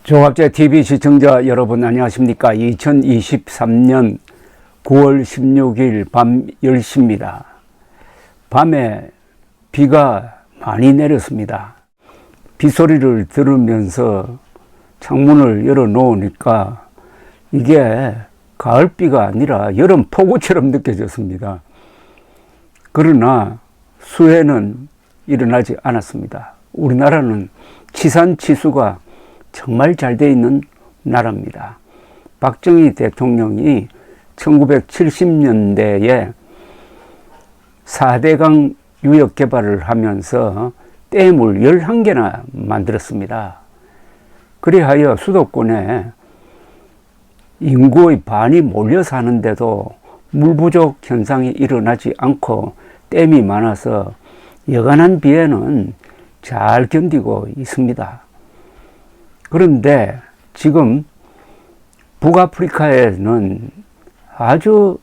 종합제TV 시청자 여러분 안녕하십니까. 2023년 9월 16일 밤 10시입니다. 밤에 비가 많이 내렸습니다. 빗소리를 들으면서 창문을 열어 놓으니까 이게 가을비가 아니라 여름 폭우처럼 느껴졌습니다. 그러나 수해는 일어나지 않았습니다. 우리나라는 치산치수가 정말 잘 돼 있는 나라입니다. 박정희 대통령이 1970년대에 4대강 유역 개발을 하면서 댐을 11개나 만들었습니다. 그리하여 수도권에 인구의 반이 몰려 사는데도 물 부족 현상이 일어나지 않고 댐이 많아서 여간한 비에는 잘 견디고 있습니다. 그런데 지금 북아프리카에는 아주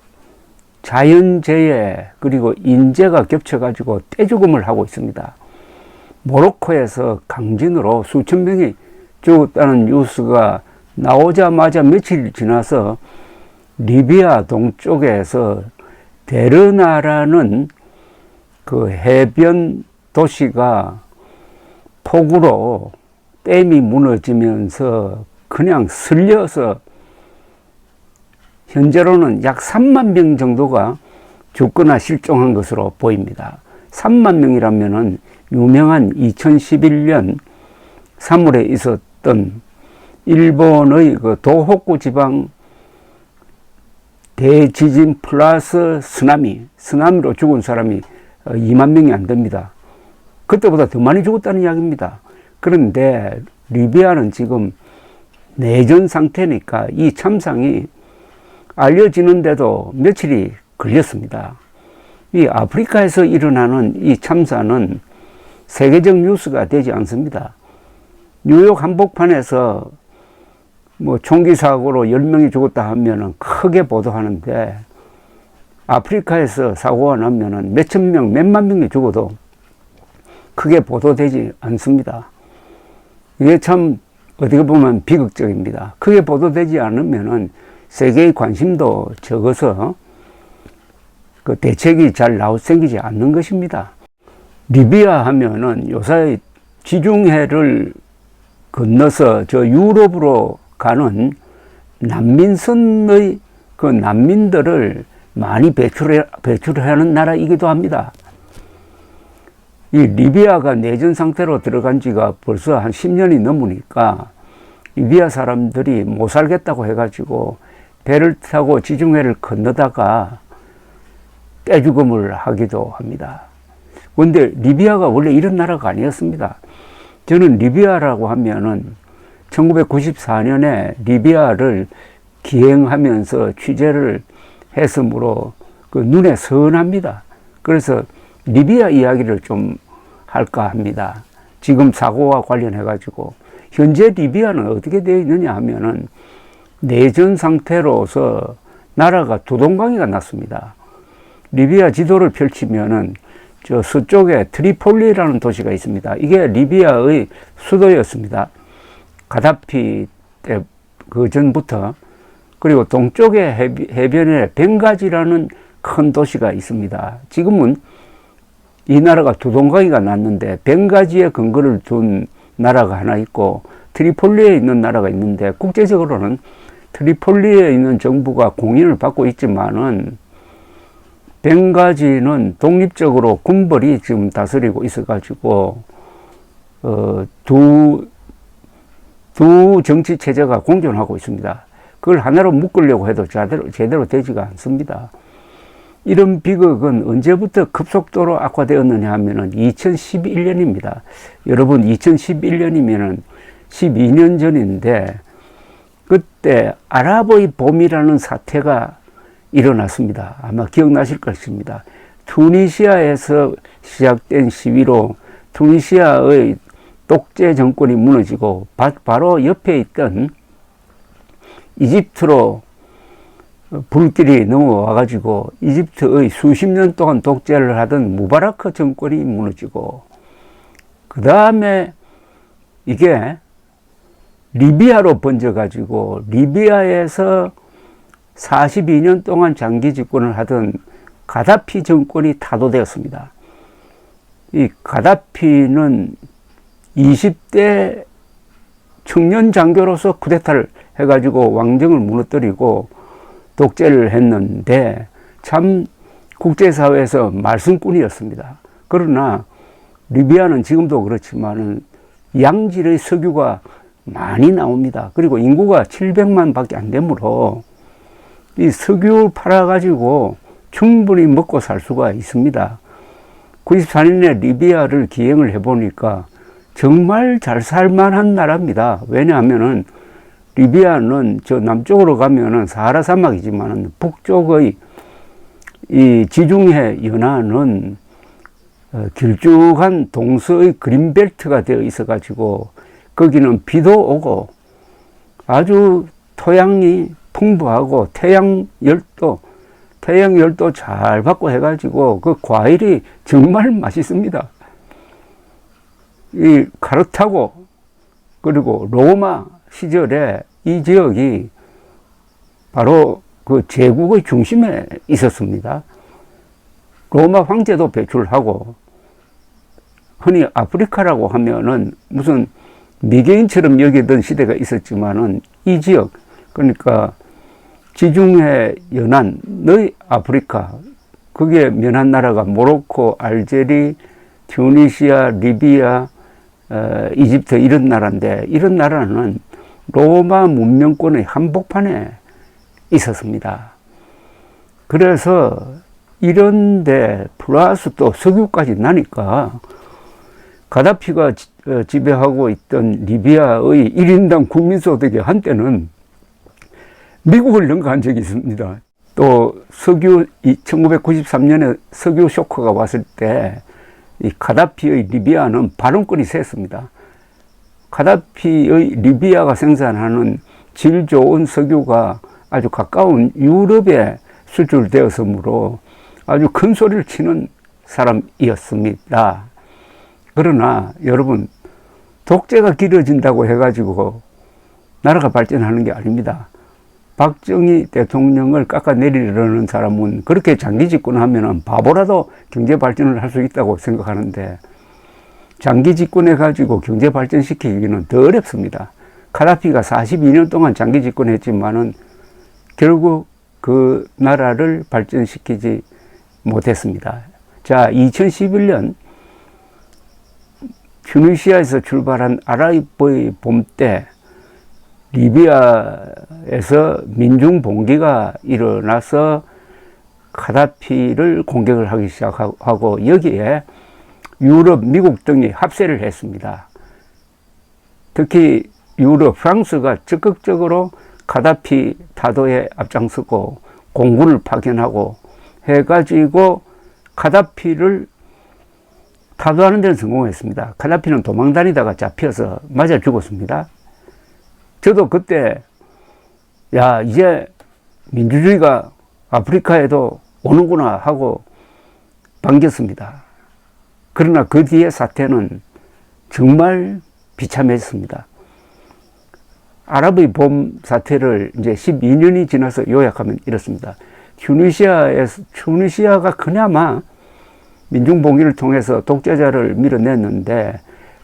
자연재해 그리고 인재가 겹쳐가지고 떼죽음을 하고 있습니다. 모로코에서 강진으로 수천 명이 죽었다는 뉴스가 나오자마자 며칠 지나서 리비아 동쪽에서 데르나라는 그 해변 도시가 폭우로 댐이 무너지면서 그냥 쓸려서 현재로는 약 3만 명 정도가 죽거나 실종한 것으로 보입니다. 3만 명이라면은 유명한 2011년 3월에 있었던 일본의 그 도호쿠 지방 대지진 플러스 쓰나미로 죽은 사람이 2만 명이 안 됩니다. 그때보다 더 많이 죽었다는 이야기입니다. 그런데 리비아는 지금 내전 상태니까 이 참상이 알려지는데도 며칠이 걸렸습니다. 이 아프리카에서 일어나는 이 참사는 세계적 뉴스가 되지 않습니다. 뉴욕 한복판에서 뭐 총기 사고로 10명이 죽었다 하면은 크게 보도하는데 아프리카에서 사고가 나면은 몇천 명, 몇만 명이 죽어도 크게 보도되지 않습니다. 이게 참 어떻게 보면 비극적입니다. 크게 보도되지 않으면은 세계의 관심도 적어서 그 대책이 잘 생기지 않는 것입니다. 리비아 하면은 요새 지중해를 건너서 저 유럽으로 가는 난민선의 그 난민들을 많이 배출하는 나라이기도 합니다. 이 리비아가 내전 상태로 들어간 지가 벌써 한 10년이 넘으니까 리비아 사람들이 못 살겠다고 해가지고 배를 타고 지중해를 건너다가 떼죽음을 하기도 합니다. 그런데 리비아가 원래 이런 나라가 아니었습니다. 저는 리비아라고 하면은 1994년에 리비아를 기행하면서 취재를 했으므로 그 눈에 선합니다. 그래서 리비아 이야기를 좀 할까 합니다. 지금 사고와 관련해 가지고 현재 리비아는 어떻게 되어 있느냐 하면은 내전 상태로서 나라가 두 동강이가 났습니다. 리비아 지도를 펼치면은 저 서쪽에 트리폴리라는 도시가 있습니다. 이게 리비아의 수도였습니다. 가다피 때 그 전부터. 그리고 동쪽에 해변에 벵가지라는 큰 도시가 있습니다. 지금은 이 나라가 두 동강이가 났는데 벵가지에 근거를 둔 나라가 하나 있고 트리폴리에 있는 나라가 있는데 국제적으로는 트리폴리에 있는 정부가 공인을 받고 있지만은 벵가지는 독립적으로 군벌이 지금 다스리고 있어가지고 두 정치 체제가 공존하고 있습니다. 그걸 하나로 묶으려고 해도 제대로 되지가 않습니다. 이런 비극은 언제부터 급속도로 악화되었느냐 하면은 2011년입니다. 여러분 2011년이면은 12년 전인데 그때 아랍의 봄이라는 사태가 일어났습니다. 아마 기억나실 것입니다. 투니시아에서 시작된 시위로 투니시아의 독재 정권이 무너지고 바로 옆에 있던 이집트로 불길이 넘어와 가지고 이집트의 수십 년 동안 독재를 하던 무바라크 정권이 무너지고 그 다음에 이게 리비아로 번져가지고 리비아에서 42년 동안 장기 집권을 하던 가다피 정권이 타도되었습니다. 이 가다피는 20대 청년 장교로서 쿠데타를 해가지고 왕정을 무너뜨리고 독재를 했는데 참 국제사회에서 말썽꾼이었습니다. 그러나 리비아는 지금도 그렇지만은 양질의 석유가 많이 나옵니다. 그리고 인구가 700만 밖에 안 되므로 이 석유 팔아가지고 충분히 먹고 살 수가 있습니다. 94년에 리비아를 기행을 해보니까 정말 잘 살만한 나라입니다. 왜냐하면은 리비아는 저 남쪽으로 가면은 사하라 사막이지만은 북쪽의 이 지중해 연안은 길쭉한 동서의 그린벨트가 되어 있어 가지고 거기는 비도 오고 아주 토양이 풍부하고 태양열도 잘 받고 해가지고 그 과일이 정말 맛있습니다. 이 카르타고 그리고 로마 시절에 이 지역이 바로 그 제국의 중심에 있었습니다. 로마 황제도 배출하고 흔히 아프리카라고 하면은 무슨 미개인처럼 여기던 시대가 있었지만은 이 지역 그러니까 지중해 연안의 아프리카 거기에 면한 나라가 모로코, 알제리, 튜니시아, 리비아, 이집트 이런 나라인데 이런 나라는 로마 문명권의 한복판에 있었습니다. 그래서 이런데 플러스 또 석유까지 나니까 가다피가 지배하고 있던 리비아의 1인당 국민소득이 한때는 미국을 능가한 적이 있습니다. 또 1993년에 석유 쇼크가 왔을 때 이 가다피의 리비아는 발언권이 셌습니다. 가다피의 리비아가 생산하는 질 좋은 석유가 아주 가까운 유럽에 수출되었으므로 아주 큰 소리를 치는 사람이었습니다. 그러나 여러분 독재가 길어진다고 해가지고 나라가 발전하는 게 아닙니다. 박정희 대통령을 깎아내리려는 사람은 그렇게 장기 집권하면 바보라도 경제 발전을 할 수 있다고 생각하는데 장기 집권해가지고 경제 발전시키기는 더 어렵습니다. 카다피가 42년 동안 장기 집권했지만은 결국 그 나라를 발전시키지 못했습니다. 자, 2011년 튜니시아에서 출발한 아랍의 봄 때 리비아에서 민중 봉기가 일어나서 카다피를 공격을 하기 시작하고 여기에 유럽, 미국 등이 합세를 했습니다. 특히 유럽, 프랑스가 적극적으로 카다피 타도에 앞장서고 공군을 파견하고 해가지고 카다피를 타도하는 데는 성공했습니다. 카다피는 도망다니다가 잡혀서 맞아 죽었습니다. 저도 그때 야 이제 민주주의가 아프리카에도 오는구나 하고 반겼습니다. 그러나 그 뒤에 사태는 정말 비참했습니다. 아랍의 봄 사태를 이제 12년이 지나서 요약하면 이렇습니다. 튜니시아가 그나마 민중봉기를 통해서 독재자를 밀어냈는데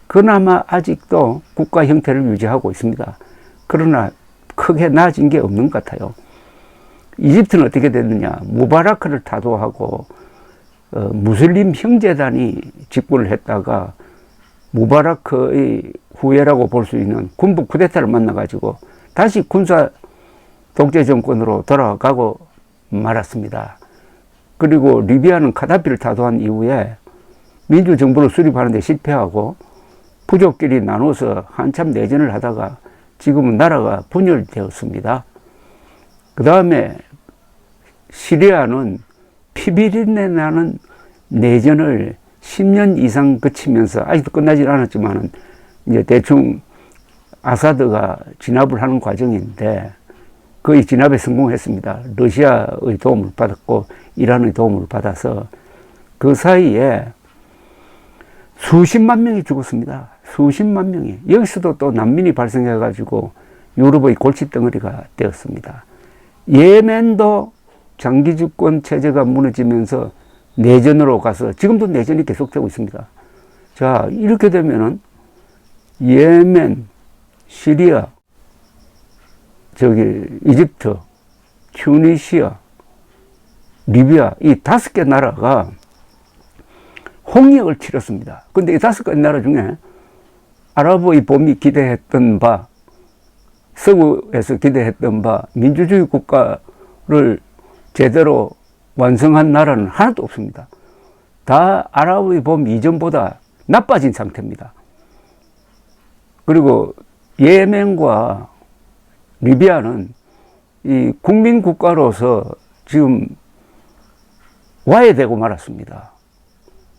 그나마 아직도 국가 형태를 유지하고 있습니다. 그러나 크게 나아진 게 없는 것 같아요. 이집트는 어떻게 됐느냐. 무바라크를 타도하고 무슬림 형제단이 집권을 했다가 무바라크의 후예라고 볼 수 있는 군부 쿠데타를 만나가지고 다시 군사 독재 정권으로 돌아가고 말았습니다. 그리고 리비아는 카다피를 타도한 이후에 민주정부를 수립하는 데 실패하고 부족끼리 나눠서 한참 내전을 하다가 지금은 나라가 분열되었습니다. 그 다음에 시리아는 피비린내 나는 내전을 10년 이상 거치면서 아직도 끝나지 않았지만은 이제 대충 아사드가 진압을 하는 과정인데 거의 진압에 성공했습니다. 러시아의 도움을 받았고 이란의 도움을 받아서 그 사이에 수십만 명이 죽었습니다. 수십만 명이, 여기서도 또 난민이 발생해가지고 유럽의 골칫덩어리가 되었습니다. 예멘도 장기 집권 체제가 무너지면서 내전으로 가서 지금도 내전이 계속되고 있습니다. 자, 이렇게 되면은 예멘, 시리아, 이집트, 튜니시아, 리비아, 이 5개 나라가 홍역을 치렀습니다. 근데 이 5개 나라 중에 아랍의 봄이 기대했던 바, 서구에서 기대했던 바, 민주주의 국가를 제대로 완성한 나라는 하나도 없습니다. 다 아랍의 봄 이전보다 나빠진 상태입니다. 그리고 예멘과 리비아는 이 국민 국가로서 지금 와해되고 말았습니다.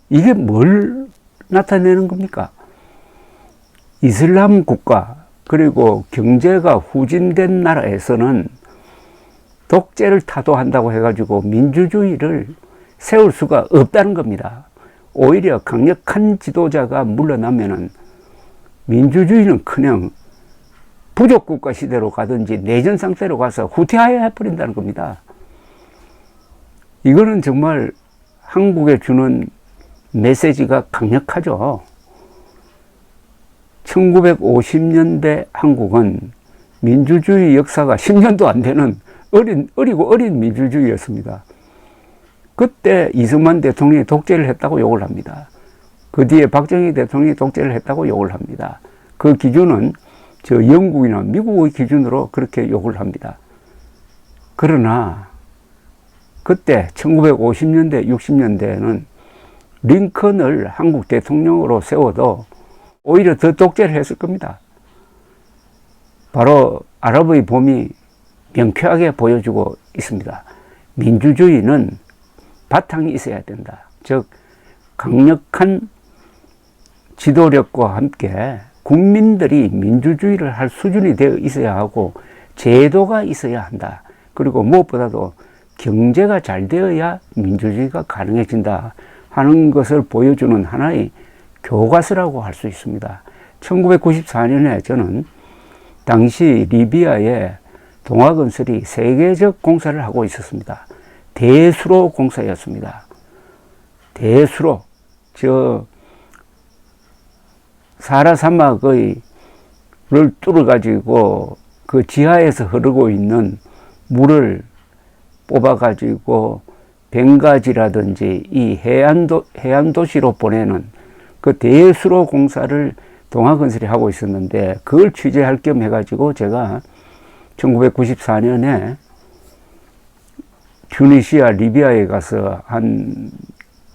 이게 뭘 나타내는 겁니까? 이슬람 국가, 그리고 경제가 후진된 나라에서는 독재를 타도한다고 해가지고 민주주의를 세울 수가 없다는 겁니다. 오히려 강력한 지도자가 물러나면은 민주주의는 그냥 부족국가 시대로 가든지 내전 상태로 가서 후퇴하여 해버린다는 겁니다. 이거는 정말 한국에 주는 메시지가 강력하죠. 1950년대 한국은 민주주의 역사가 10년도 안 되는 어리고 어린 민주주의였습니다. 그때 이승만 대통령이 독재를 했다고 욕을 합니다. 그 뒤에 박정희 대통령이 독재를 했다고 욕을 합니다. 그 기준은 영국이나 미국의 기준으로 그렇게 욕을 합니다. 그러나 그때 1950년대, 60년대에는 링컨을 한국 대통령으로 세워도 오히려 더 독재를 했을 겁니다. 바로 아랍의 봄이 명쾌하게 보여주고 있습니다. 민주주의는 바탕이 있어야 된다. 즉 강력한 지도력과 함께 국민들이 민주주의를 할 수준이 되어 있어야 하고 제도가 있어야 한다. 그리고 무엇보다도 경제가 잘 되어야 민주주의가 가능해진다 하는 것을 보여주는 하나의 교과서라고 할 수 있습니다. 1994년에 저는 당시 리비아에 동아건설이 세계적 공사를 하고 있었습니다. 대수로 공사였습니다. 대수로, 사하라 사막을 뚫어가지고 그 지하에서 흐르고 있는 물을 뽑아가지고 벵가지라든지 이 해안 도시로 보내는 그 대수로 공사를 동아건설이 하고 있었는데 그걸 취재할 겸 해가지고 제가 1994년에 튜니시아, 리비아에 가서 한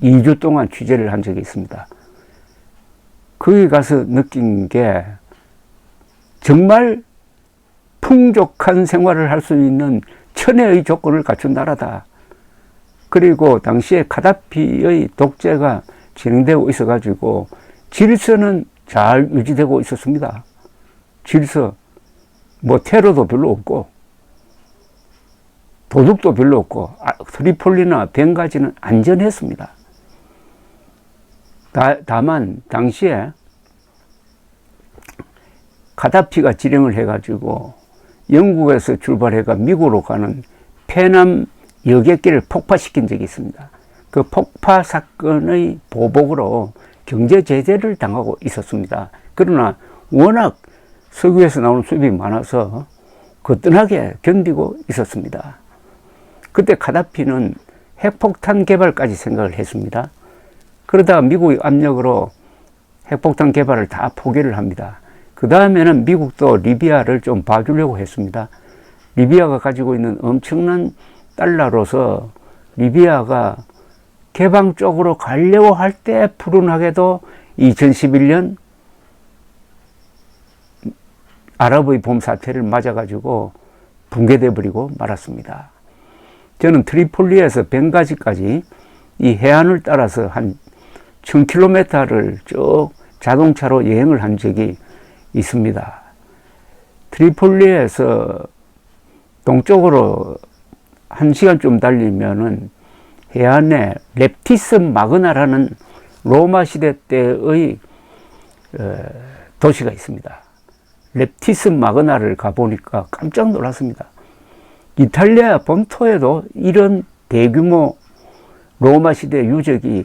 2주 동안 취재를 한 적이 있습니다. 거기 가서 느낀 게 정말 풍족한 생활을 할 수 있는 천혜의 조건을 갖춘 나라다. 그리고 당시에 카다피의 독재가 진행되고 있어가지고 질서는 잘 유지되고 있었습니다. 질서, 테러도 별로 없고 도둑도 별로 없고 트리폴리나 벵가지는 안전했습니다. 다만 당시에 카다피가 지령을 해가지고 영국에서 출발해가 미국으로 가는 페남 여객기를 폭파시킨 적이 있습니다. 그 폭파 사건의 보복으로 경제 제재를 당하고 있었습니다. 그러나 워낙 석유에서 나오는 수입이 많아서 거뜬하게 견디고 있었습니다. 그때 카다피는 핵폭탄 개발까지 생각을 했습니다. 그러다가 미국의 압력으로 핵폭탄 개발을 다 포기를 합니다. 그 다음에는 미국도 리비아를 좀 봐주려고 했습니다. 리비아가 가지고 있는 엄청난 달러로서 리비아가 개방 쪽으로 가려고 할 때 불운하게도 2011년 아랍의 봄 사태를 맞아가지고 붕괴돼 버리고 말았습니다. 저는 트리폴리에서 벵가지까지 이 해안을 따라서 한 1000km를 쭉 자동차로 여행을 한 적이 있습니다. 트리폴리에서 동쪽으로 1시간 좀 달리면은 해안에 렙티스 마그나라는 로마 시대 때의 도시가 있습니다. 렙티스 마그나를 가보니까 깜짝 놀랐습니다. 이탈리아 본토에도 이런 대규모 로마 시대 유적이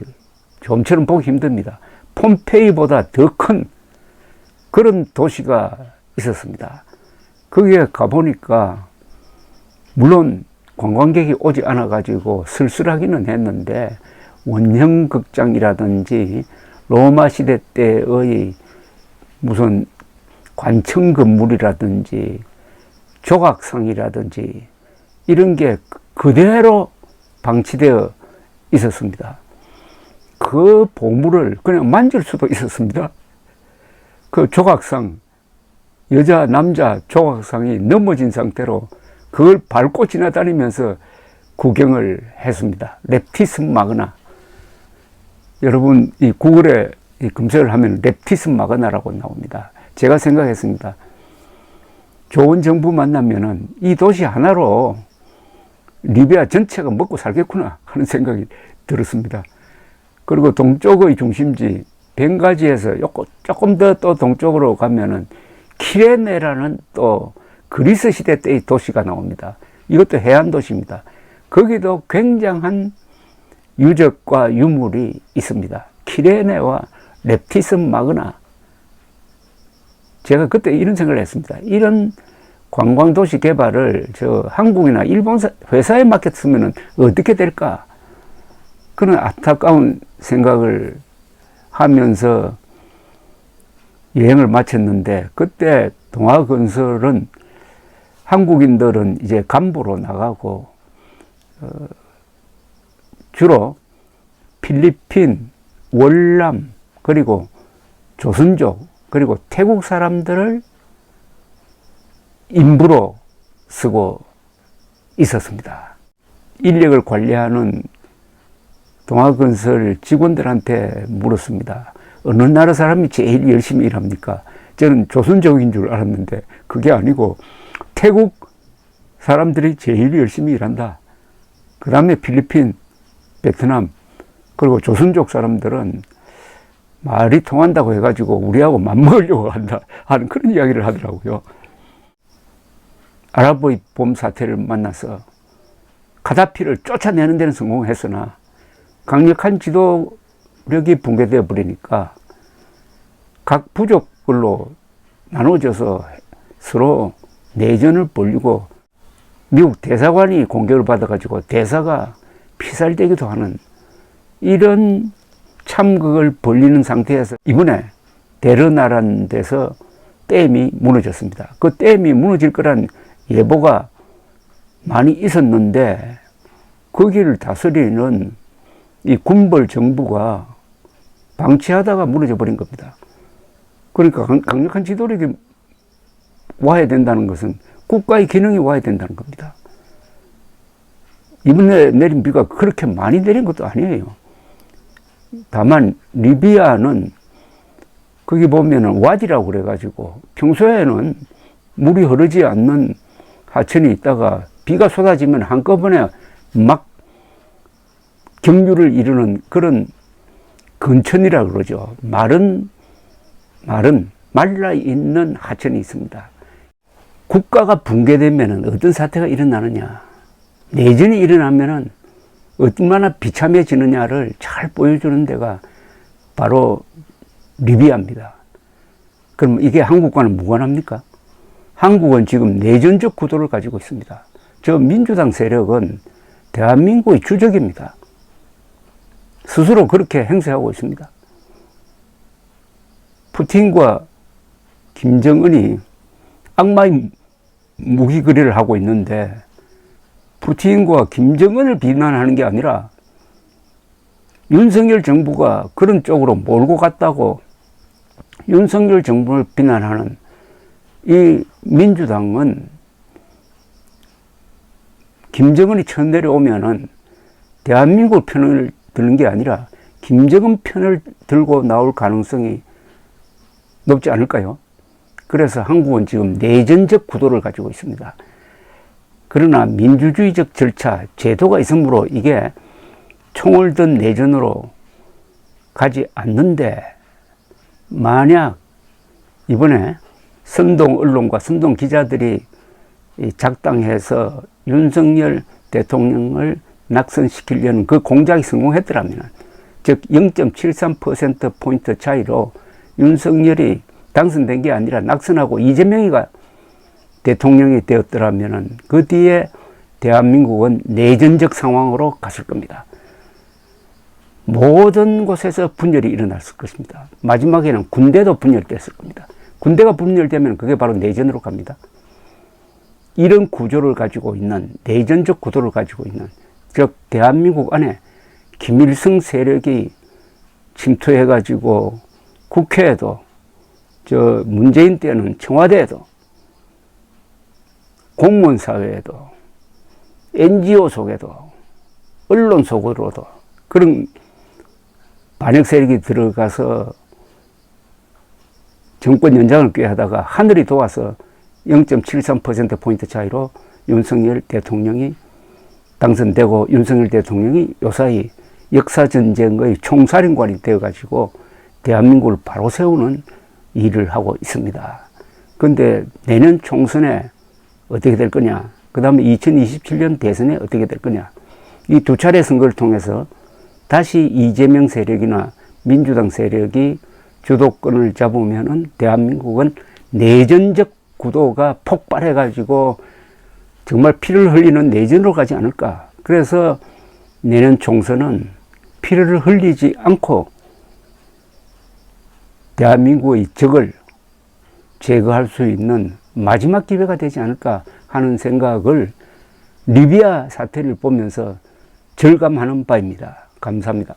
좀처럼 보기 힘듭니다. 폼페이보다 더 큰 그런 도시가 있었습니다. 거기에 가보니까 물론 관광객이 오지 않아 가지고 쓸쓸하기는 했는데 원형 극장이라든지 로마 시대 때의 무슨 관청 건물이라든지 조각상이라든지 이런 게 그대로 방치되어 있었습니다. 그 보물을 그냥 만질 수도 있었습니다. 그 조각상, 여자, 남자 조각상이 넘어진 상태로 그걸 밟고 지나다니면서 구경을 했습니다. 렙티스 마그나. 여러분, 이 구글에 검색을 하면 렙티스 마그나라고 나옵니다. 제가 생각했습니다. 좋은 정부 만나면은 이 도시 하나로 리비아 전체가 먹고 살겠구나 하는 생각이 들었습니다. 그리고 동쪽의 중심지 벵가지에서 조금 더 또 동쪽으로 가면은 키레네라는 또 그리스 시대 때의 도시가 나옵니다. 이것도 해안 도시입니다. 거기도 굉장한 유적과 유물이 있습니다. 키레네와 렙티스 마그나. 제가 그때 이런 생각을 했습니다. 이런 관광도시 개발을 한국이나 일본 회사에 맡겼으면 어떻게 될까? 그런 안타까운 생각을 하면서 여행을 마쳤는데, 그때 동아건설은 한국인들은 이제 간부로 나가고 주로 필리핀, 월남, 그리고 조선족, 그리고 태국 사람들을 인부로 쓰고 있었습니다. 인력을 관리하는 동아건설 직원들한테 물었습니다. 어느 나라 사람이 제일 열심히 일합니까? 저는 조선족인 줄 알았는데 그게 아니고 태국 사람들이 제일 열심히 일한다. 그 다음에 필리핀, 베트남, 그리고 조선족 사람들은 말이 통한다고 해가지고 우리하고 맞먹으려고 한다 하는 그런 이야기를 하더라고요. 아랍의 봄 사태를 만나서 가다피를 쫓아내는 데는 성공했으나 강력한 지도력이 붕괴되어 버리니까 각 부족들로 나눠져서 서로 내전을 벌이고 미국 대사관이 공격을 받아가지고 대사가 피살되기도 하는 이런 참극을 벌리는 상태에서 이번에 데르나라는 데서 댐이 무너졌습니다. 그 댐이 무너질 거란 예보가 많이 있었는데 거기를 다스리는 이 군벌 정부가 방치하다가 무너져 버린 겁니다. 그러니까 강력한 지도력이 와야 된다는 것은 국가의 기능이 와야 된다는 겁니다. 이번에 내린 비가 그렇게 많이 내린 것도 아니에요. 다만 리비아는 거기 보면은 와디라고 그래가지고 평소에는 물이 흐르지 않는 하천이 있다가 비가 쏟아지면 한꺼번에 막 경류를 이루는 그런 근천이라 그러죠. 말라 있는 하천이 있습니다. 국가가 붕괴되면 어떤 사태가 일어나느냐, 내전이 일어나면 얼마나 비참해지느냐를 잘 보여주는 데가 바로 리비아입니다. 그럼 이게 한국과는 무관합니까? 한국은 지금 내전적 구도를 가지고 있습니다. 저 민주당 세력은 대한민국의 주적입니다. 스스로 그렇게 행세하고 있습니다. 푸틴과 김정은이 악마의 무기 거리를 하고 있는데 푸틴과 김정은을 비난하는 게 아니라 윤석열 정부가 그런 쪽으로 몰고 갔다고 윤석열 정부를 비난하는 이 민주당은 김정은이 쳐내려오면은 대한민국 편을 드는 게 아니라 김정은 편을 들고 나올 가능성이 높지 않을까요? 그래서 한국은 지금 내전적 구도를 가지고 있습니다. 그러나 민주주의적 절차, 제도가 있으므로 이게 총을 든 내전으로 가지 않는데 만약 이번에 선동 언론과 선동 기자들이 작당해서 윤석열 대통령을 낙선시키려는 그 공작이 성공했더라면, 즉 0.73%포인트 차이로 윤석열이 당선된 게 아니라 낙선하고 이재명이가 대통령이 되었더라면 그 뒤에 대한민국은 내전적 상황으로 갔을 겁니다. 모든 곳에서 분열이 일어났을 것입니다. 마지막에는 군대도 분열됐을 겁니다. 군대가 분열되면 그게 바로 내전으로 갑니다. 이런 구조를 가지고 있는, 내전적 구도를 가지고 있는, 즉 대한민국 안에 김일성 세력이 침투해가지고 국회에도, 문재인 때는 청와대에도, 공무원 사회에도, NGO 속에도, 언론 속으로도 그런 반역 세력이 들어가서 정권 연장을 꾀하다가 하늘이 도와서 0.73%포인트 차이로 윤석열 대통령이 당선되고, 윤석열 대통령이 요사이 역사전쟁의 총사령관이 되어가지고 대한민국을 바로 세우는 일을 하고 있습니다. 그런데 내년 총선에 어떻게 될 거냐, 그 다음에 2027년 대선에 어떻게 될 거냐, 이 두 차례 선거를 통해서 다시 이재명 세력이나 민주당 세력이 주도권을 잡으면은 대한민국은 내전적 구도가 폭발해가지고 정말 피를 흘리는 내전으로 가지 않을까. 그래서 내년 총선은 피를 흘리지 않고 대한민국의 적을 제거할 수 있는 마지막 기회가 되지 않을까 하는 생각을 리비아 사태를 보면서 절감하는 바입니다. 감사합니다.